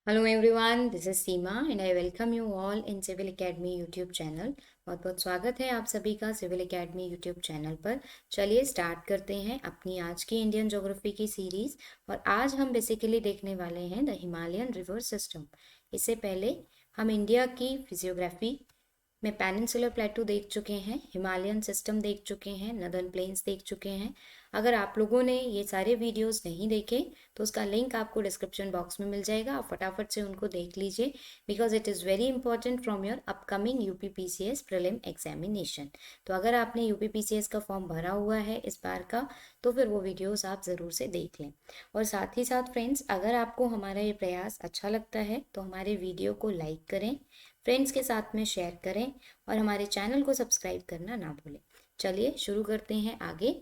Hello everyone, this is Seema and I welcome you all in civil academy YouTube channel. बहुत बहुत स्वागत है आप सभी का सिविल एकेडमी यूट्यूब चैनल पर। चलिए स्टार्ट करते हैं अपनी आज की इंडियन ज्योग्राफी की सीरीज। और आज हम बेसिकली देखने वाले हैं द हिमालयन रिवर सिस्टम। इससे पहले हम इंडिया की फिजियोग्राफी में पेनिनसुलर प्लेटू देख चुके हैं, हिमालयन सिस्टम देख चुके हैं, नदर्न प्लेन्स देख चुके हैं। अगर आप लोगों ने ये सारे वीडियोस नहीं देखे तो उसका लिंक आपको डिस्क्रिप्शन बॉक्स में मिल जाएगा। आप फटाफट से उनको देख लीजिए because it is very important from your upcoming UPPCS prelim examination. तो अगर आपने यूपीपीसीएस का फॉर्म भरा हुआ है इस बार का तो फिर वो वीडियोस आप ज़रूर से देख लें। और साथ ही साथ फ्रेंड्स, अगर आपको हमारा ये प्रयास अच्छा लगता है तो हमारे वीडियो को लाइक करें, फ्रेंड्स के साथ में शेयर करें और हमारे चैनल को सब्सक्राइब करना ना भूलें। चलिए शुरू करते हैं आगे।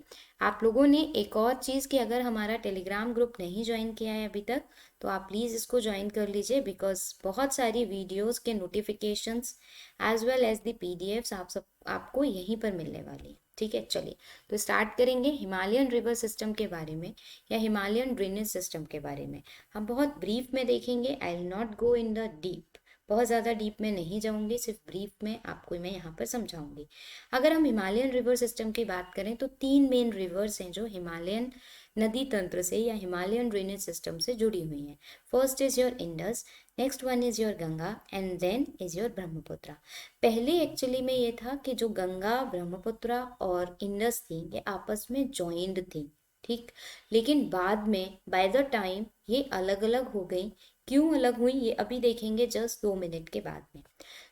आप लोगों ने एक और चीज़ कि अगर हमारा टेलीग्राम ग्रुप नहीं ज्वाइन किया है अभी तक तो आप प्लीज़ इसको ज्वाइन कर लीजिए बिकॉज बहुत सारी वीडियोस के notifications as well as the PDFs आपको यहीं पर मिलने वाली है। ठीक है, चलिए तो स्टार्ट करेंगे हिमालयन रिवर सिस्टम के बारे में या हिमालयन ड्रेनेज सिस्टम के बारे में। हम बहुत ब्रीफ में देखेंगे, I will not go in the deep, बहुत ज़्यादा डीप में नहीं जाऊंगी, सिर्फ ब्रीफ में आपको मैं यहाँ पर समझाऊंगी। अगर हम हिमालयन रिवर सिस्टम की बात करें तो तीन मेन रिवर्स हैं जो हिमालयन नदी तंत्र से या हिमालयन ड्रेनेज सिस्टम से जुड़ी हुई हैं। First is your Indus, next one is your Ganga and then is your Brahmaputra. पहले एक्चुअली में ये था कि जो गंगा, ब्रह्मपुत्र और इंडस थी ये आपस में ज्वाइंट थी, ठीक। लेकिन बाद में बाय द टाइम ये अलग अलग हो गई। क्यों अलग हुई ये अभी देखेंगे जस्ट 2 मिनट के बाद में।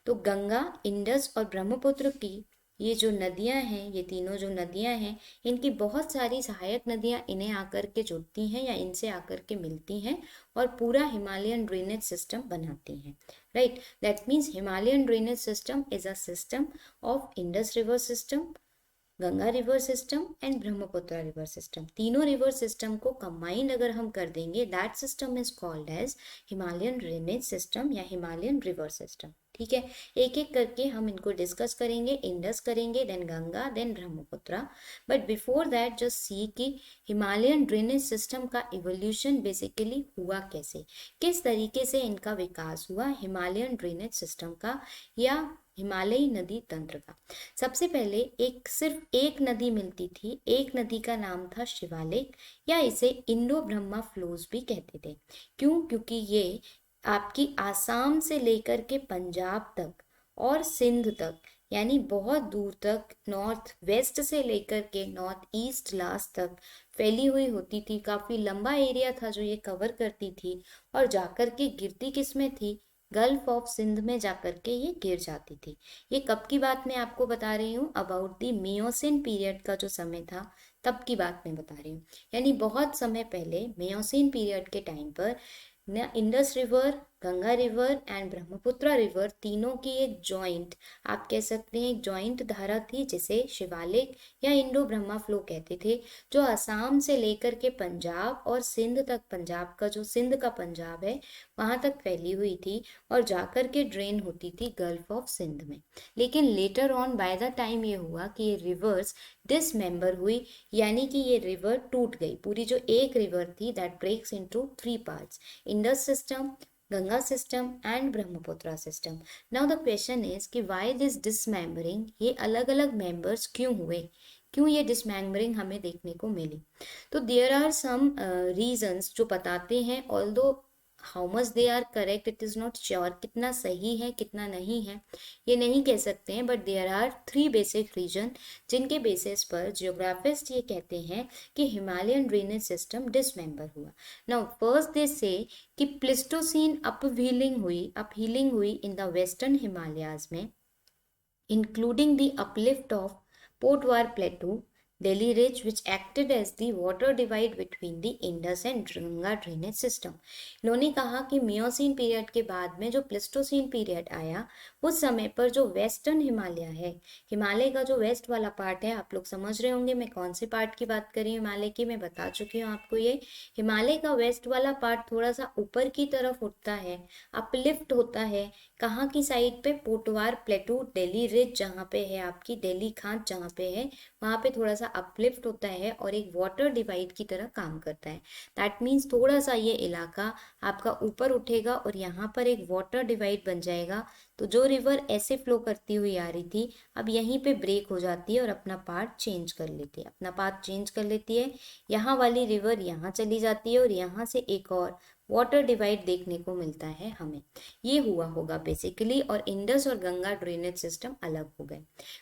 तो गंगा, इंडस और ब्रह्मपुत्र की ये जो नदियां हैं, ये तीनों जो नदियां हैं, इनकी बहुत सारी सहायक नदियां इन्हें आकर के जुड़ती हैं या इनसे आकर के मिलती हैं और पूरा हिमालयन ड्रेनेज सिस्टम बनाती हैं। Right, that means Himalayan drainage system is a system of Indus river system, Ganga river system and Brahmaputra river system. तीनों रिवर सिस्टम को कंबाइंड अगर हम कर देंगे that system is called as Himalayan drainage system या Himalayan river system. ठीक है, एक एक करके हम इनको डिस्कस करेंगे। इंडस करेंगे, then Ganga, then Brahmaputra. But before that just see कि हिमालयन ड्रेनेज सिस्टम का इवोल्यूशन बेसिकली हुआ कैसे, किस तरीके से इनका विकास हुआ हिमालयन ड्रेनेज सिस्टम का या हिमालयी नदी तंत्र का। सबसे पहले एक सिर्फ एक नदी मिलती थी, एक नदी का नाम था शिवालिक या इसे इंडो ब्रह्मा फ्लोज भी कहते थे। क्यों? क्योंकि ये आपकी आसाम से लेकर के पंजाब तक और सिंध तक यानी बहुत दूर तक, नॉर्थ वेस्ट से लेकर के नॉर्थ ईस्ट लास्ट तक फैली हुई होती थी। काफी लंबा एरिया था जो ये कवर करती थी और जाकर के गिरती किस में थी? गल्फ ऑफ सिंध में जाकर के ये गिर जाती थी। ये कब की बात मैं आपको बता रही हूँ? अबाउट द मियोसिन पीरियड का जो समय था तब की बात मैं बता रही हूँ। यानी बहुत समय पहले मियोसिन पीरियड के टाइम पर न Indus river, Ganga river and Brahmaputra river तीनों की एक जॉइंट, आप कह सकते हैं एक जॉइंट धारा थी जिसे शिवालिक या इंडो ब्रह्मा फ्लो कहते थे, जो असम से लेकर के पंजाब और सिंध तक, पंजाब का जो सिंध का पंजाब है वहां तक फैली हुई थी और जाकर के ड्रेन होती थी गल्फ ऑफ सिंध में। लेकिन later on by the time ये हुआ कि ये रिवर्स डिसमेंबर हुई, यानी कि ये रिवर टूट गई। पूरी जो एक रिवर थी that breaks into 3 parts, Indus system, Ganga system and Brahmaputra system. Now the question is कि व्हाई दिस डिसमेंबरिंग, ये अलग अलग मेंबर्स क्यों हुए, क्यों ये डिसमेंबरिंग हमें देखने को मिली? तो देयर आर सम रीजंस जो बताते हैं, although how much they are correct it is not sure, कितना सही है कितना नहीं है ये नहीं कह सकते हैं। But there are 3 basic reason जिनके बेसिस पर जियोग्राफिस्ट ये कहते हैं कि हिमालयन ड्रेनेज सिस्टम डिसमेंबर हुआ। नाउ फर्स्ट दे से कि प्लिस्टोसीन अपहीलिंग हुई इन द वेस्टर्न हिमालयाज में, including the uplift of Potwar Plateau, Delhi Ridge, which acted as the water divide between the Indus and Ganga drainage system। इन्होंने कहा कि Miocene period के बाद में जो प्लिस्टोसिन पीरियड आया उस समय पर जो वेस्टर्न हिमालय है, हिमालय का जो वेस्ट वाला पार्ट है, आप लोग समझ रहे होंगे मैं कौन से पार्ट की बात कर रही हूँ हिमालय की, मैं बता चुकी हूँ आपको। ये हिमालय का वेस्ट वाला पार्ट थोड़ा सा ऊपर की तरफ उठता है, अपलिफ्ट होता है। कहाँ की साइड पे? पोटवार प्लेटू, दिल्ली रिज जहाँ पे है आपकी, दिल्ली खान जहाँ पे है वहाँ पे थोड़ा सा अपलिफ्ट होता है और एक वाटर डिवाइड की तरह काम करता है। दैट मीन्स थोड़ा सा ये इलाका आपका ऊपर उठेगा और यहाँ पर एक वाटर डिवाइड बन जाएगा। तो जो रिवर ऐसे फ्लो करती हुई आ रही थी अब यहीं पे ब्रेक हो जाती है और अपना पाथ चेंज कर लेती है, अपना पाथ चेंज कर लेती है। यहाँ वाली रिवर यहाँ चली जाती है और यहाँ से एक और वाटर डिवाइड देखने को मिलता है हमें। ये हुआ होगा बेसिकली, और इंडस और गंगा ड्रेनेज सिस्टम अलग हो गए।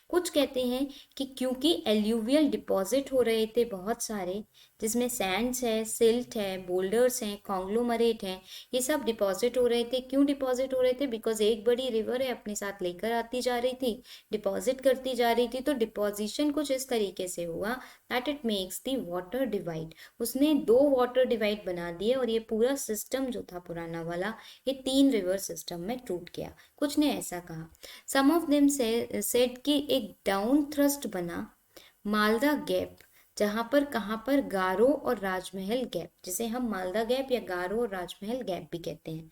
कुछ कहते हैं कि क्योंकि एल्यूवियल डिपॉजिट हो रहे थे बहुत सारे, जिसमें सैंड्स है, सिल्ट है, बोल्डर्स हैं, कॉन्ग्लोमरेट हैं, ये सब डिपॉजिट हो रहे थे। क्यों डिपॉजिट हो रहे थे? बिकॉज एक बड़ी रिवर है अपने साथ लेकर आती जा रही थी, डिपॉजिट करती जा रही थी। तो डिपॉजिशन कुछ इस तरीके से हुआ that it makes the water divide. उसने दो वाटर डिवाइड बना दिए और ये पूरा सिस्टम जो था पुराना वाला, ये 3 रिवर सिस्टम में टूट गया। कुछ ने ऐसा कहा, सम ऑफ देम सेड कि एक डाउन थ्रस्ट बना मालदा गैप, जहां पर कहाँ पर गारो और राजमहल गैप, जिसे हम मालदा गैप या गारो और राजमहल गैप भी कहते हैं।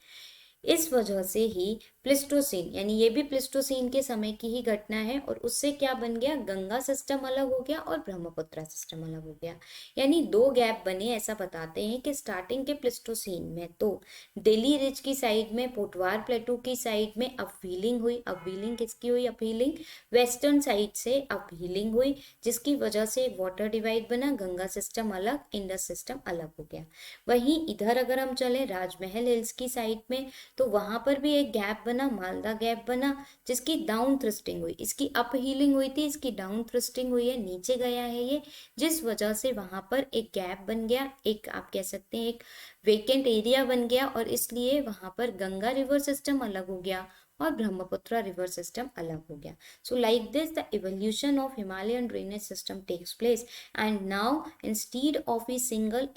इस वजह से ही प्लिस्टोसीन, यानी ये भी प्लिस्टोसीन के समय की ही घटना है, और उससे क्या बन गया, गंगा सिस्टम अलग हो गया और ब्रह्मपुत्र सिस्टम अलग हो गया। यानी 2 गैप बने। ऐसा बताते हैं कि स्टार्टिंग के प्लिस्टोसीन में तो दिल्ली रिज की साइड में, पोटवार प्लेटू की साइड में अपहीलिंग हुई। अपहीलिंग किसकी हुई? अपहीलिंग वेस्टर्न साइड से अपहीलिंग हुई, जिसकी वजह से वाटर डिवाइड बना, गंगा सिस्टम अलग, इंडस सिस्टम अलग हो गया। वहीं इधर अगर हम चले राजमहल हिल्स की साइड में, तो वहां पर भी एक गैप बना, मालदा गैप बना, जिसकी डाउन थ्रस्टिंग हुई। इसकी अप हीलिंग हुई थी, इसकी डाउन थ्रस्टिंग हुई है, नीचे गया है ये, जिस वजह से वहां पर एक गैप बन गया, एक आप कह सकते हैं एक वेकेंट एरिया बन गया, और इसलिए वहां पर गंगा रिवर सिस्टम अलग हो गया और ब्रह्मपुत्र रिवर सिस्टम अलग हो गया। So like this the evolution of Himalayan drainage system takes place, and now instead of a single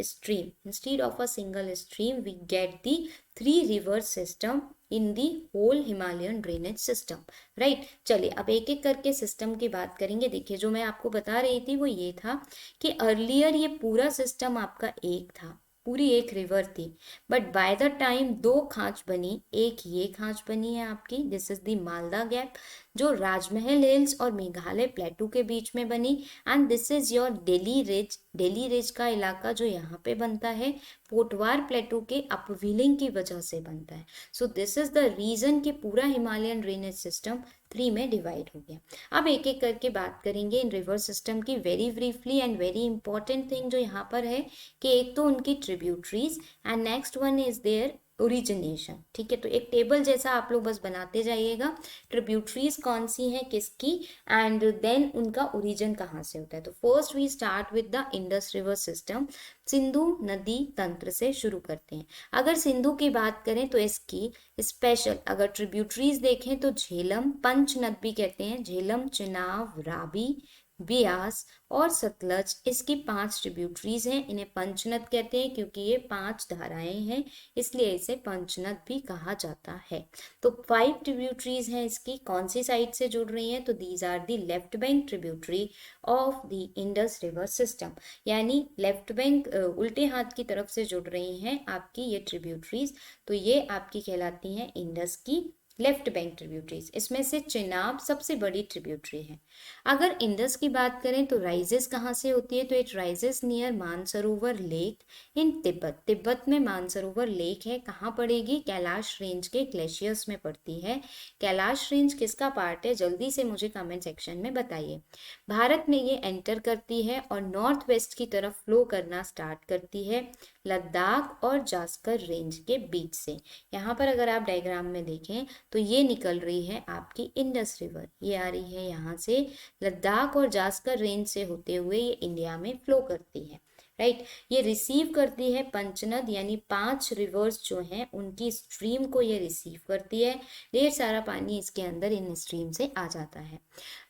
stream we get the 3 river system in the whole Himalayan drainage system, right? चलिए अब एक एक करके system की बात करेंगे। देखिए जो मैं आपको बता रही थी वो ये था कि अर्लियर ये पूरा सिस्टम आपका एक था, पूरी एक रिवर थी, बट बाय द टाइम 2 खांच बनी। एक ये खांच बनी है आपकी, this is the Malda gap, जो राजमहल हिल्स और मेघालय प्लेटू के बीच में बनी, and this is your Delhi ridge का इलाका जो यहाँ पे बनता है पोटवार प्लेटू के अपव्हीलिंग की वजह से बनता है। So this is the reason कि पूरा हिमालयन ड्रेनेज सिस्टम 3 में डिवाइड हो गया। अब एक एक करके बात करेंगे इन रिवर सिस्टम की very briefly, and very important thing जो यहाँ पर है कि एक तो उनकी tributaries and next one is their origination. ठीक है, तो एक टेबल जैसा आप लोग बस बनाते जाइएगा, ट्रिब्यूटरीज कौन सी हैं किसकी, एंड देन उनका ओरिजिन कहाँ से होता है। तो first we start with the Indus river system, Sindhu नदी तंत्र से शुरू करते हैं। अगर सिंधु की बात करें तो इसकी स्पेशल अगर ट्रिब्यूटरीज देखें तो झेलम, पंचनद भी कहते हैं, झेलम, चिनाब, रावी, ब्यास और सतलज, इसकी 5 ट्रिब्यूटरीज हैं। इन्हें पंचनद कहते हैं क्योंकि ये 5 धाराएं हैं, इसलिए इसे पंचनद भी कहा जाता है। तो 5 ट्रिब्यूटरीज हैं इसकी। कौन सी साइड से जुड़ रही हैं? तो these are the left bank tributary of the Indus river system, यानी लेफ्ट बैंक उल्टे हाथ की तरफ से जुड़ रही हैं आपकी ये ट्रिब्यूटरीज। तो ये आपकी कहलाती हैं इंडस की लेफ्ट बैंक ट्रिब्यूटरीज। इसमें से चिनाब सबसे बड़ी ट्रिब्यूटरी है। अगर इंडस की बात करें तो राइजेस कहाँ से होती है? तो it rises near Mansarovar lake in Tibet. Tibet में मानसरोवर लेक है, कहाँ पड़ेगी? कैलाश रेंज के ग्लेशियर्स में पड़ती है। कैलाश रेंज किसका पार्ट है? जल्दी से मुझे कमेंट सेक्शन में बताइए। भारत में ये एंटर करती है और नॉर्थ वेस्ट की तरफ फ्लो करना स्टार्ट करती है लद्दाख और जास्कर रेंज के बीच से। यहाँ पर अगर आप डायग्राम में देखें तो ये निकल रही है आपकी इंडस रिवर, ये आ रही है यहाँ से लद्दाख और जास्कर रेंज से होते हुए ये इंडिया में फ्लो करती है, राइट। ये रिसीव करती है पंचनद, यानी 5 रिवर्स जो हैं उनकी स्ट्रीम को ये रिसीव करती है। ढेर सारा पानी इसके अंदर इन स्ट्रीम से आ जाता है।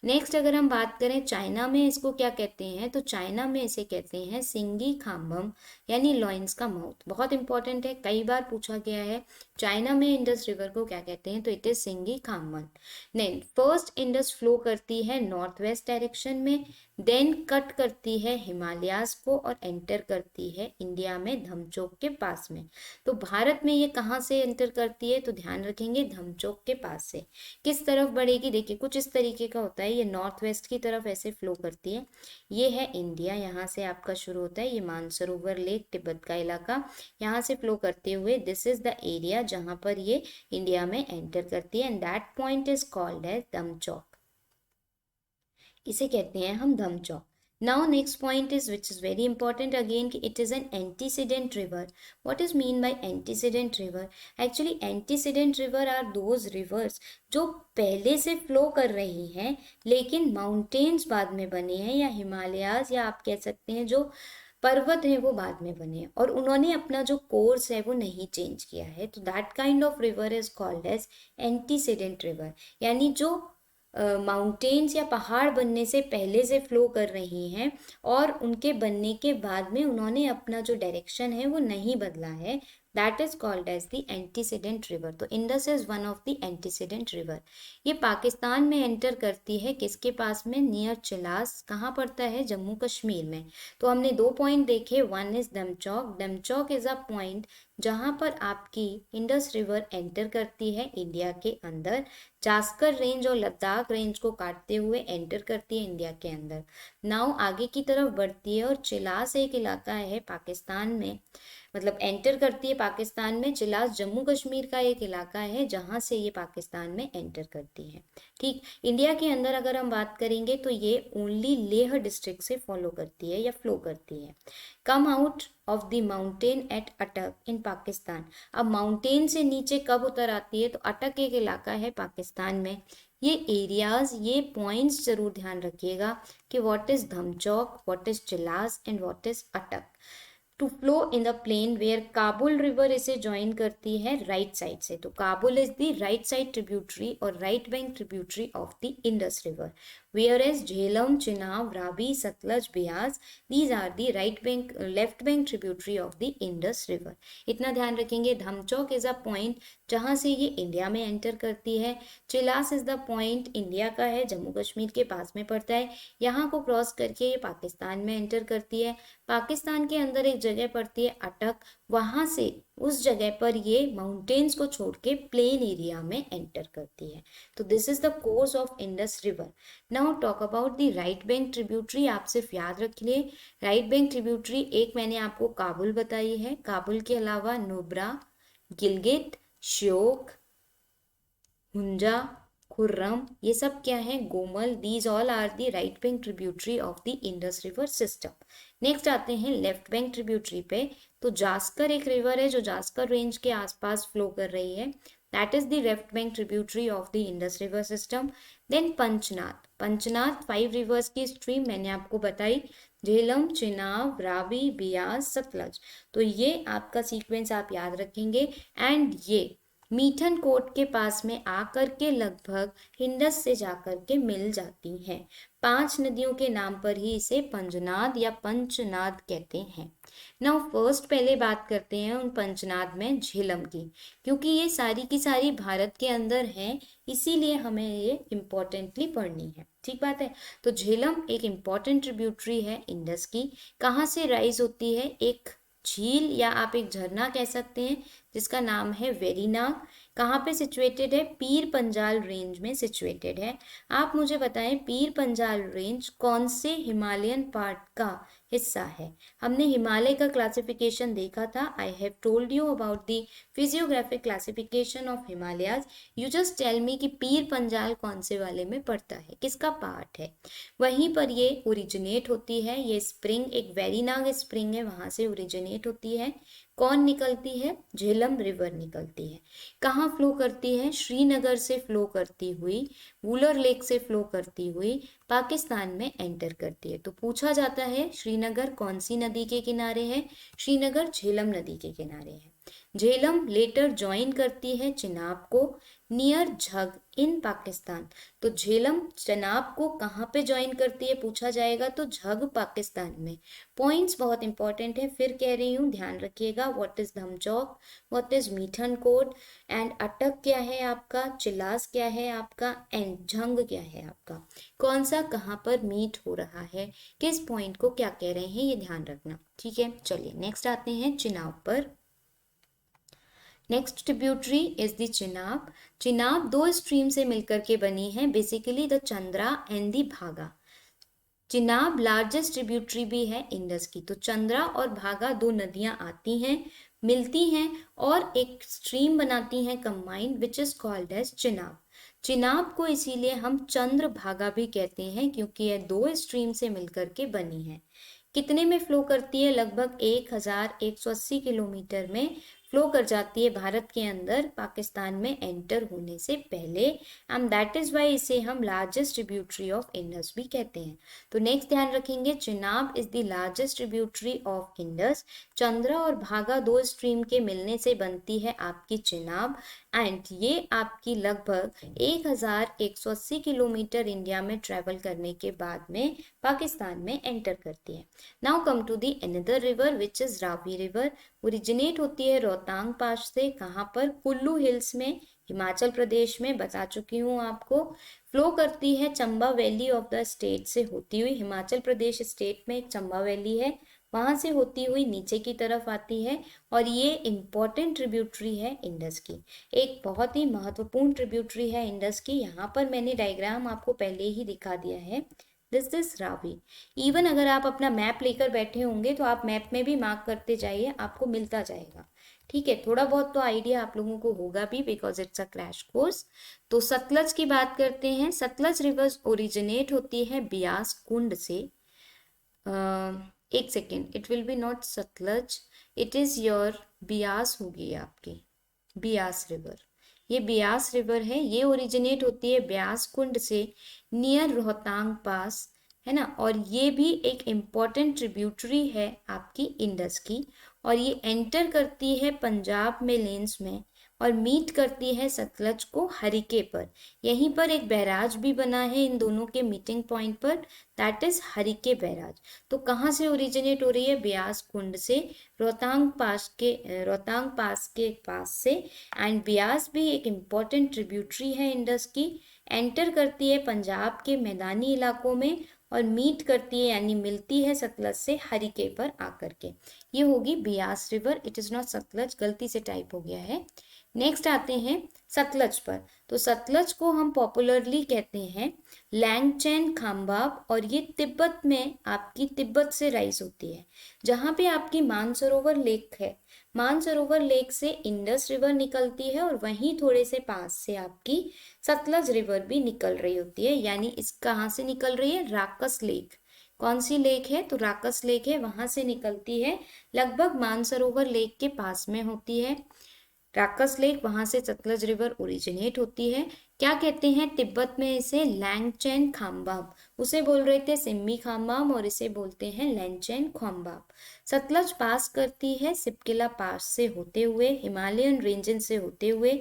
नेक्स्ट अगर हम बात करें चाइना में इसको क्या कहते हैं, तो चाइना में इसे कहते हैं सिंगी खाम्बम, यानी लॉइंस का माउथ। बहुत इंपॉर्टेंट है, कई बार पूछा गया है चाइना में इंडस रिवर को क्या कहते हैं, तो it is Singi Khamban. Then first Indus flow करती है नॉर्थ वेस्ट डायरेक्शन में, देन कट करती है हिमालयाज को और एंटर करती है इंडिया में धमचोक के पास में। तो भारत में ये कहाँ से एंटर करती है, तो ध्यान रखेंगे धमचोक के पास से। किस तरफ बढ़ेगी, देखिए कुछ इस तरीके का होता है, ये नॉर्थ वेस्ट की तरफ ऐसे फ्लो करती है। ये है इंडिया, यहाँ से आपका शुरू होता है, ये मानसरोवर लेक तिब्बत का इलाका, यहाँ से फ्लो करते हुए दिस इज द एरिया जहाँ पर ये इंडिया में एंटर करती है, and that point is called as Demchok. इसे कहते हैं हम Demchok. Now next point is which is very important again कि it is an antecedent river. What is mean by antecedent river? Actually antecedent river are those rivers जो पहले से flow कर रही हैं लेकिन माउंटेन्स बाद में बने हैं, या हिमालयाज, या आप कह सकते हैं जो पर्वत है वो बाद में बने हैं और उन्होंने अपना जो कोर्स है वो नहीं चेंज किया है, तो that kind of river is called as antecedent river. यानी जो माउंटेन्स या पहाड़ बनने से पहले से फ्लो कर रही हैं और उनके बनने के बाद में उन्होंने अपना जो डायरेक्शन है वो नहीं बदला है, that is called as the antecedent river. तो Indus is one of the antecedent river. ये पाकिस्तान में एंटर करती है, किसके पास में, नियर चिलास। कहाँ पड़ता है, जम्मू कश्मीर में। तो हमने दो पॉइंट देखे, one is Demchok. Demchok is a point जहाँ पर आपकी इंडस रिवर एंटर करती है इंडिया के अंदर, जास्कर रेंज और लद्दाख रेंज को काटते हुए एंटर करती है इंडिया के अंदर। नाउ आगे की तरफ बढ़ती है और चिलास एक इलाका है पाकिस्तान में, मतलब एंटर करती है पाकिस्तान में। चिलास जम्मू कश्मीर का एक इलाका है जहाँ से ये पाकिस्तान में एंटर करती है। ठीक, इंडिया के अंदर अगर हम बात करेंगे तो ये ओनली लेह डिस्ट्रिक्ट से फॉलो करती है या फ्लो करती है। Come out of the mountain at Attock in Pakistan. अब माउंटेन से नीचे कब उतर आती है, तो अटक एक इलाका है पाकिस्तान में। ये एरियाज, ये पॉइंट्स जरूर ध्यान रखिएगा कि what is Demchok, what is Chilas and what is Attock. To flow in the plain where Kabul river इसे ज्वाइन करती है राइट साइड से। तो Kabul is the right side tributary और right bank tributary of the Indus river, where as Jhelum, Chenab, Ravi, Sutlej, Beas, these are the right bank left bank tributary of the Indus river. इतना ध्यान रखेंगे। धमचौक is a point जहाँ से ये India में एंटर करती है। Chilas is the point India का है, जम्मू कश्मीर के पास में पड़ता है, यहाँ को क्रॉस करके ये पाकिस्तान में एंटर करती है। पाकिस्तान के अंदर एक जगह पड़ती है अटक, वहां से उस जगह पर ये माउंटेन्स को छोड़ के प्लेन एरिया में एंटर करती है। तो this is the course of Indus river. Now talk about the right bank tributary. आप सिर्फ याद रख लिए राइट बैंक ट्रिब्यूटरी, एक मैंने आपको काबुल बताई है, काबुल के अलावा नुब्रा, गिलगित, श्योक, हुंजा, खुर्रम, ये सब क्या है, Gomal, these all are the right bank tributary of the Indus river system. Next आते हैं लेफ्ट बैंक ट्रिब्यूटरी पे। तो जास्कर एक रिवर है जो जास्कर रेंज के आसपास फ्लो कर रही है, that is the left bank tributary of the Indus river system. Then Panchnad, Panchnad 5 rivers की स्ट्रीम मैंने आपको बताई, झेलम, चिनाब, रावी, बियास, सतलज। तो ये आपका सीक्वेंस आप याद रखेंगे। एंड ये मीठन कोट के पास में आकर के लगभग इंडस से जाकर के मिल जाती हैं। 5 नदियों के नाम पर ही इसे पंजनाद या पंचनाद कहते हैं। नाउ फर्स्ट पहले बात करते हैं उन पंचनाद में झेलम की, क्योंकि ये सारी की सारी भारत के अंदर हैं, इसीलिए हमें ये इम्पोर्टेंटली पढ़नी है। ठीक बात है। तो झेलम एक इम्पॉर्टेंट ट्रिब्यूटरी है इंडस की। कहाँ से राइज होती है, एक झील या आप एक झरना कह सकते हैं जिसका नाम है वेरीनाग। कहाँ पे सिचुएटेड है, पीर पंजाल रेंज में सिचुएटेड है। आप मुझे बताएं पीर पंजाल रेंज कौन से हिमालयन पार्ट का हिस्सा है। हमने हिमालय का क्लासिफिकेशन देखा था, I have told you about the physiographic classification of Himalayas. You just tell me कि पीर पंजाल कौन से वाले में पड़ता है, किसका पार्ट है। वहीं पर ये ओरिजिनेट होती है, ये स्प्रिंग एक वेरीनाग स्प्रिंग है, वहां से ओरिजिनेट होती है। कौन निकलती है, झेलम रिवर निकलती है। कहाँ फ्लो करती है, श्रीनगर से फ्लो करती हुई, वुलर लेक से फ्लो करती हुई पाकिस्तान में एंटर करती है। तो पूछा जाता है श्रीनगर कौन सी नदी के किनारे है, श्रीनगर झेलम नदी के किनारे है। झेलम लेटर ज्वाइन करती है चिनाब को, नियर झग इन पाकिस्तान। तो झेलम चनाब को कहाँ पे ज्वाइन करती है पूछा जाएगा, तो झग पाकिस्तान में। पॉइंट्स बहुत इंपॉर्टेंट है, फिर कह रही हूँ ध्यान रखिएगा। What is Demchok, what is Mithankot, and Attock क्या है आपका, चिलास क्या है आपका, एंड झंग क्या है आपका। कौन सा कहाँ पर मीट हो रहा है, किस पॉइंट को क्या कह रहे हैं, ये ध्यान रखना। ठीक है, चलिए नेक्स्ट आते हैं चिनाब पर। Next tributary is the Chenab. Chenab दो स्ट्रीम से मिलकर के बनी है, basically the Chandra and the भागा। चिनाब लार्जेस्ट ट्रिब्यूटरी भी है इंडस की। तो चंद्रा और भागा दो नदियां आती हैं, मिलती हैं और एक स्ट्रीम बनाती हैं combined, which is called as Chenab. Chenab को इसीलिए हम चंद्र भागा भी कहते हैं, क्योंकि यह दो स्ट्रीम से मिलकर के बनी है। कितने में फ्लो करती है, लगभग 1180 किलोमीटर में फ्लो कर जाती है भारत के अंदर, पाकिस्तान में एंटर होने से पहले, एंड दैट इज वाई इसे हम लार्जेस्ट ट्रिब्यूटरी ऑफ इंडस भी कहते हैं। तो नेक्स्ट ध्यान रखेंगे, Chenab is the largest tributary of Indus. Chandra और भागा दो स्ट्रीम के मिलने से बनती है आपकी चिनाब, एंड ये आपकी लगभग 1180 किलोमीटर इंडिया में ट्रेवल करने के बाद में पाकिस्तान में एंटर करती है। Now come to the another river which is Ravi river. Originate होती है रोहतांग पास से, कहाँ पर, कुल्लू हिल्स में, हिमाचल प्रदेश में, बता चुकी हूँ आपको। फ्लो करती है Chamba valley of the state से होती हुई, हिमाचल प्रदेश स्टेट में एक चंबा वैली है, वहां से होती हुई नीचे की तरफ आती है, और ये इंपॉर्टेंट ट्रिब्यूटरी है इंडस की, एक बहुत ही महत्वपूर्ण ट्रिब्यूटरी है इंडस की। यहाँ पर मैंने डायग्राम आपको पहले ही दिखा दिया है, दिस रावी। इवन अगर आप अपना मैप लेकर बैठे होंगे तो आप मैप में भी मार्क करते जाइए, आपको मिलता जाएगा। ठीक है, थोड़ा बहुत तो आइडिया आप लोगों को होगा भी, because it's a crash course. तो सतलज की बात करते हैं। सतलज रिवर ओरिजिनेट होती है ब्यास कुंड से। एक second, it will be not Sutlej, it is your Beas होगी आपकी, ब्यास रिवर। ये ब्यास रिवर है, ये ओरिजिनेट होती है ब्यास कुंड से, नियर रोहतांग पास, है ना। और ये भी एक इम्पॉर्टेंट ट्रिब्यूटरी है आपकी इंडस की, और ये एंटर करती है पंजाब में लेन्स में, और मीट करती है सतलज को हरिके पर। यहीं पर एक बैराज भी बना है इन दोनों के मीटिंग पॉइंट पर, दैट इज हरिके बैराज। तो कहाँ से ओरिजिनेट हो रही है, ब्यास कुंड से, रोहतांग पास के पास से। एंड ब्यास भी एक इम्पॉर्टेंट ट्रिब्यूटरी है इंडस की, एंटर करती है पंजाब के मैदानी इलाकों में, और मीट करती है यानी मिलती है सतलज से हरिके पर आकर के। ये होगी Beas river, it is not Sutlej, गलती से टाइप हो गया है। नेक्स्ट आते हैं सतलज पर। तो सतलज को हम पॉपुलरली कहते हैं लैंगचैन खाम्बाब, और ये तिब्बत में आपकी, तिब्बत से राइज होती है। जहाँ पे आपकी मानसरोवर लेक है, मानसरोवर लेक से इंडस रिवर निकलती है, और वहीं थोड़े से पास से आपकी सतलज रिवर भी निकल रही होती है। यानी इस कहाँ से निकल रही है, राकस लेक। कौन सी लेक है, तो राकस लेक है, वहां से निकलती है, लगभग मानसरोवर लेक के पास में होती है राकस लेक, वहां से सतलज रिवर ओरिजिनेट होती है। क्या कहते हैं तिब्बत में इसे, लैंगचैन खाम्बाम। उसे बोल रहे थे सिम्मी खाम्बाम, और इसे बोलते हैं लैंगचैन खाम्बाम। सतलज पास करती है सिपकिला पास से होते हुए, हिमालयन रेंजेस से होते हुए,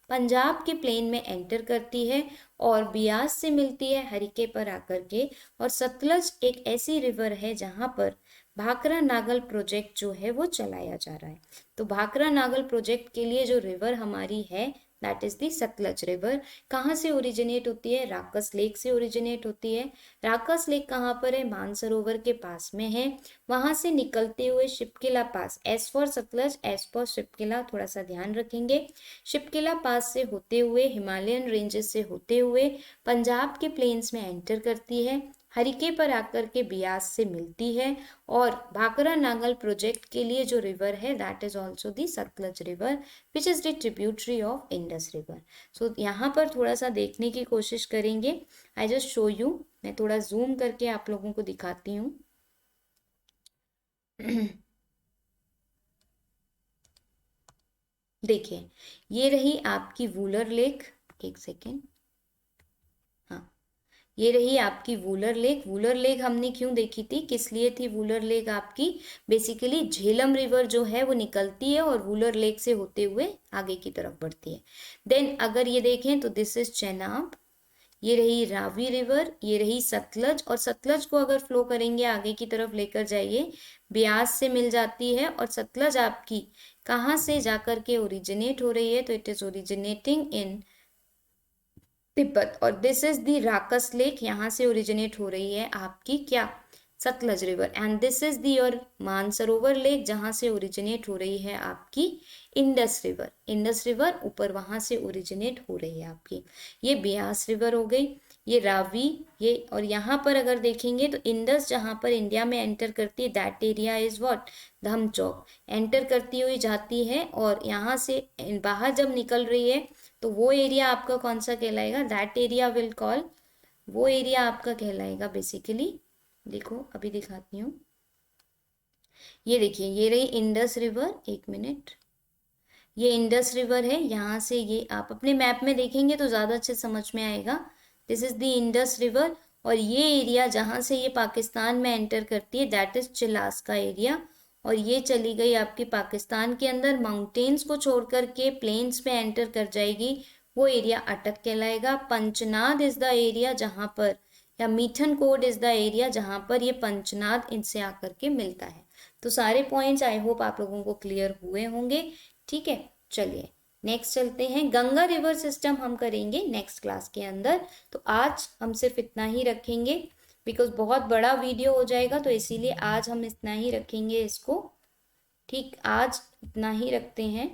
पंजाब के प्लेन में एंटर करती है, और बियास से मिलती है हरिके पर आकर के। और सतलज एक ऐसी रिवर है जहां पर भाखरा नागल प्रोजेक्ट जो है वो चलाया जा रहा है। तो भाखरा नागल प्रोजेक्ट के लिए जो रिवर हमारी है, that is the Sutlej river. कहाँ से ओरिजिनेट होती है, राकस लेक से ओरिजिनेट होती है। राकस लेक कहाँ पर है, मानसरोवर के पास में है। वहां से निकलते हुए Shipkila pass, S for Sutlej, S for Shipkila, थोड़ा सा ध्यान रखेंगे। शिपकिला पास से होते हुए, हिमालयन रेंजेस से होते हुए, पंजाब के प्लेन्स में एंटर करती है, हरिके पर आकर के बियास से मिलती है। और भाखरा नागल प्रोजेक्ट के लिए जो रिवर है, that is also the Sutlej river, which is the tributary of Indus river. So यहाँ पर थोड़ा सा देखने की कोशिश करेंगे। आई जस्ट शो यू, मैं थोड़ा जूम करके आप लोगों को दिखाती हूँ। देखिए, ये रही आपकी वूलर लेक, एक सेकेंड, हाँ, ये रही आपकी वूलर लेक। वूलर लेक हमने क्यों देखी थी, किस लिए थी वूलर लेक आपकी, बेसिकली झेलम रिवर जो है वो निकलती है और वूलर लेक से होते हुए आगे की तरफ बढ़ती है। देन अगर ये देखें तो दिस इज चेनाब, ये रही रावी रिवर, ये रही सतलज, और सतलज को अगर फ्लो करेंगे आगे की तरफ लेकर जाइए, ब्यास से मिल जाती है, और सतलज आपकी कहाँ से जाकर के ओरिजिनेट हो रही है, तो इट इज ओरिजिनेटिंग इन तिब्बत। और दिस इज द राकस लेक, यहाँ से ओरिजिनेट हो रही है आपकी क्या, Sutlej river. And this is the your Mansarovar lake, जहाँ से ओरिजिनेट हो रही है आपकी इंडस रिवर। इंडस रिवर ऊपर वहां से ओरिजिनेट हो रही है आपकी। ये ब्यास रिवर हो गई, ये रावी, ये, और यहाँ पर अगर देखेंगे तो इंडस जहाँ पर इंडिया में एंटर करती है, that area is what, Demchok, enter करती हुई जाती है, और यहाँ से बाहर जब निकल रही है तो वो एरिया आपका कौन सा कहलाएगा, दैट एरिया विल कॉल, वो एरिया आपका कहलाएगा बेसिकली, देखो अभी दिखाती हूँ। ये देखिए, ये रही इंडस रिवर, एक मिनट, ये इंडस रिवर है, यहाँ से ये आप अपने मैप में देखेंगे तो ज़्यादा अच्छे समझ में आएगा। This is the Indus river, और ये एरिया जहाँ से ये पाकिस्तान में एंटर करती है, दैट इज चिलास का एरिया। और ये चली गई आपकी पाकिस्तान के अंदर, माउंटेन्स को छोड़ कर के प्लेन्स में एंटर कर जाएगी, वो एरिया अटक कहलाएगा। पंचनाद इज द एरिया जहाँ पर, या मीठन कोड इज द एरिया जहाँ पर ये पंचनाद इनसे आकर के मिलता है। तो सारे पॉइंट्स आई होप आप लोगों को क्लियर हुए होंगे। ठीक है, चलिए नेक्स्ट चलते हैं। गंगा रिवर सिस्टम हम करेंगे नेक्स्ट क्लास के अंदर, तो आज हम सिर्फ इतना ही रखेंगे, बिकॉज बहुत बड़ा वीडियो हो जाएगा, तो इसीलिए आज हम इतना ही रखेंगे इसको। ठीक, आज इतना ही रखते हैं।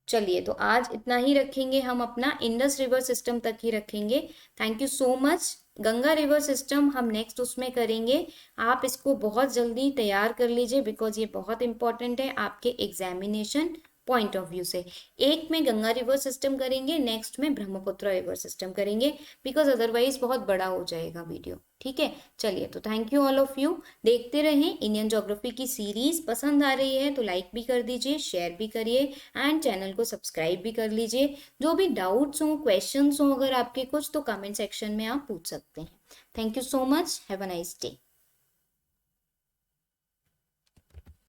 चलिए, तो आज इतना ही रखेंगे, हम अपना इंडस रिवर सिस्टम तक ही रखेंगे। Thank you so much. Ganga river system हम नेक्स्ट उसमें करेंगे। आप इसको बहुत जल्दी तैयार कर लीजिए, बिकॉज ये बहुत इंपॉर्टेंट है आपके एग्जामिनेशन पॉइंट ऑफ व्यू से। एक में गंगा रिवर सिस्टम करेंगे, नेक्स्ट में ब्रह्मपुत्र रिवर सिस्टम करेंगे, बिकॉज अदरवाइज बहुत बड़ा हो जाएगा वीडियो। ठीक है, चलिए, तो thank you all of you. देखते रहें इंडियन ज्योग्राफी की सीरीज, पसंद आ रही है तो लाइक भी कर दीजिए, शेयर भी करिए, एंड चैनल को सब्सक्राइब भी कर लीजिए। जो भी डाउट्स हों, क्वेश्चंस हों अगर आपके कुछ, तो कमेंट सेक्शन में आप पूछ सकते हैं। Thank you so much, have a nice day.